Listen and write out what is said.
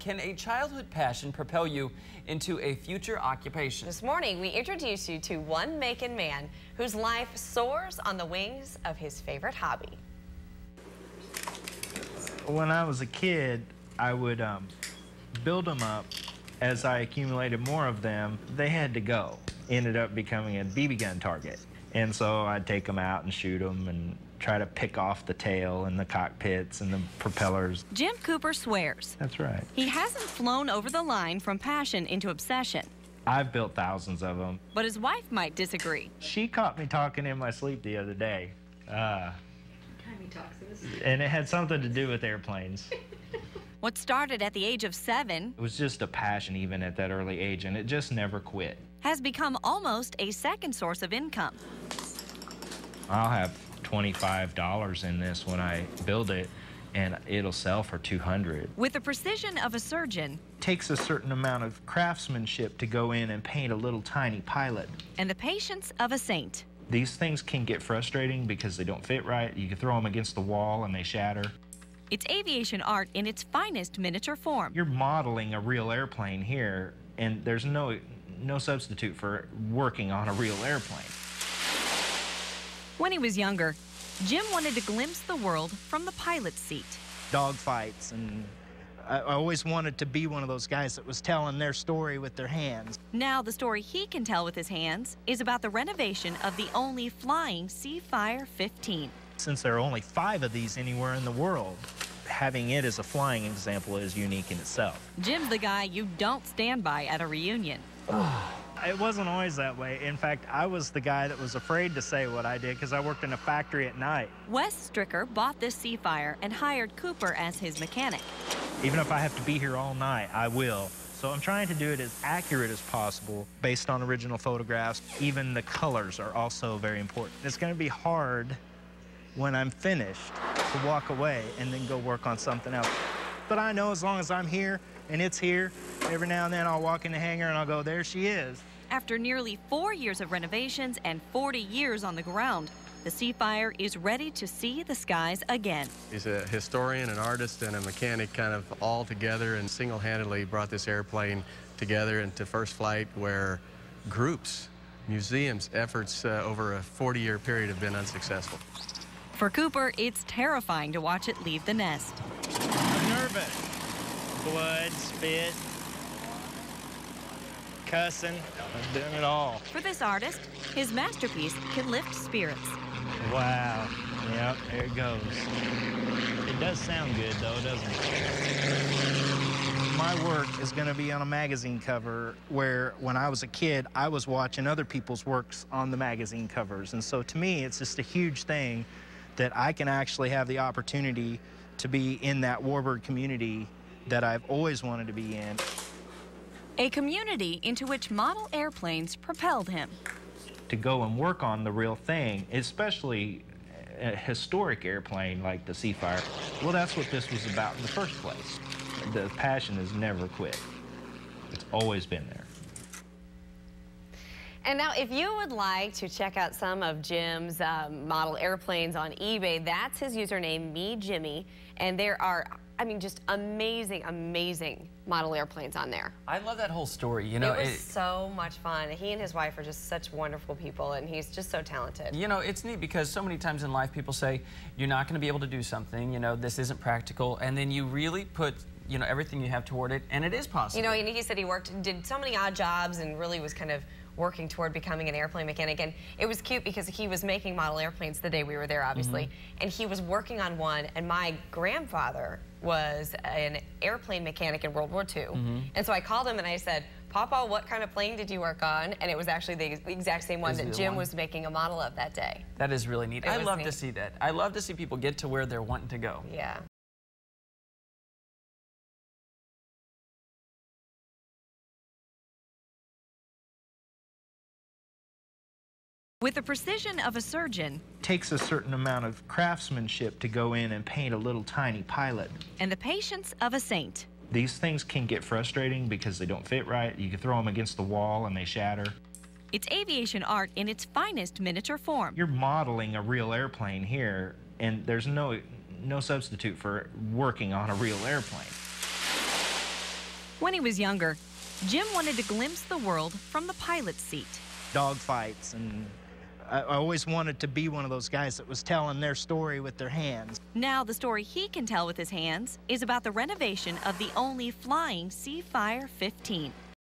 Can a childhood passion propel you into a future occupation? This morning, we introduce you to one Macon man whose life soars on the wings of his favorite hobby. When I was a kid, I would build them up. As I accumulated more of them, they had to go. Ended up becoming a BB gun target. And so I'd take them out and shoot them and try to pick off the tail and the cockpits and the propellers. Jim Cooper swears. That's right. He hasn't flown over the line from passion into obsession. I've built thousands of them. But his wife might disagree. She caught me talking in my sleep the other day. And it had something to do with airplanes. What started at the age of 7 It was just a passion even at that early age, and it just never quit. has become almost a second source of income. I'll have $25 in this when I build it, and it'll sell for $200. With the precision of a surgeon It takes a certain amount of craftsmanship to go in and paint a little tiny pilot. and the patience of a saint. These things can get frustrating because they don't fit right. You can throw them against the wall and they shatter. It's aviation art in its finest miniature form. You're modeling a real airplane here, and there's no substitute for working on a real airplane. When he was younger, Jim wanted to glimpse the world from the pilot's seat. Dogfights, and I always wanted to be one of those guys that was telling their story with their hands. Now the story he can tell with his hands is about the renovation of the only flying Seafire 15. Since there are only 5 of these anywhere in the world, having it as a flying example is unique in itself. Jim's the guy you don't stand by at a reunion. It wasn't always that way. In fact, I was the guy that was afraid to say what I did because I worked in a factory at night. Wes Stricker bought this Seafire and hired Cooper as his mechanic. Even if I have to be here all night, I will. So I'm trying to do it as accurate as possible based on original photographs. Even the colors are also very important. It's going to be hard when I'm finished to walk away and then go work on something else. But I know as long as I'm here and it's here, every now and then I'll walk in the hangar and I'll go, there she is. After nearly 4 years of renovations and 40 years on the ground, the Seafire is ready to see the skies again. He's a historian, an artist, and a mechanic kind of all together, and single-handedly brought this airplane together into first flight where groups, museums, efforts over a 40-year period have been unsuccessful. For Cooper, it's terrifying to watch it leave the nest. I'm nervous. Blood, spit, cussing, I'm doing it all. For this artist, his masterpiece can lift spirits. Wow. Yep, there it goes. It does sound good, though, doesn't it? My work is going to be on a magazine cover where, when I was a kid, I was watching other people's works on the magazine covers. And so, to me, it's just a huge thing that I can actually have the opportunity to be in that warbird community that I've always wanted to be in. A community into which model airplanes propelled him. To go and work on the real thing, especially a historic airplane like the Seafire, well, that's what this was about in the first place. The passion has never quit. It's always been there. And now, if you would like to check out some of Jim's model airplanes on eBay, that's his username, MeJimmy. And there are, I mean, just amazing, amazing model airplanes on there. I love that whole story. You know, it was so much fun. He and his wife are just such wonderful people, and he's just so talented. You know, it's neat because so many times in life people say, you're not going to be able to do something, you know, this isn't practical, and then you really put, you know, everything you have toward it, and it is possible. You know, and he said he did so many odd jobs and really was kind of working toward becoming an airplane mechanic. And it was cute because he was making model airplanes the day we were there, obviously, and he was working on one, and my grandfather was an airplane mechanic in World War II. And so I called him and I said, Papa, what kind of plane did you work on? And it was actually the exact same one that Jim was making a model of that day. That is really neat. I love to see that. I love to see people get to where they're wanting to go. Yeah. With the precision of a surgeon It takes a certain amount of craftsmanship to go in and paint a little tiny pilot. and the patience of a saint. These things can get frustrating because they don't fit right. You can throw them against the wall and they shatter. It's aviation art in its finest miniature form. You're modeling a real airplane here, and there's no substitute for working on a real airplane. When he was younger, Jim wanted to glimpse the world from the pilot's seat. Dog fights, and I always wanted to be one of those guys that was telling their story with their hands. Now the story he can tell with his hands is about the renovation of the only flying Seafire 15.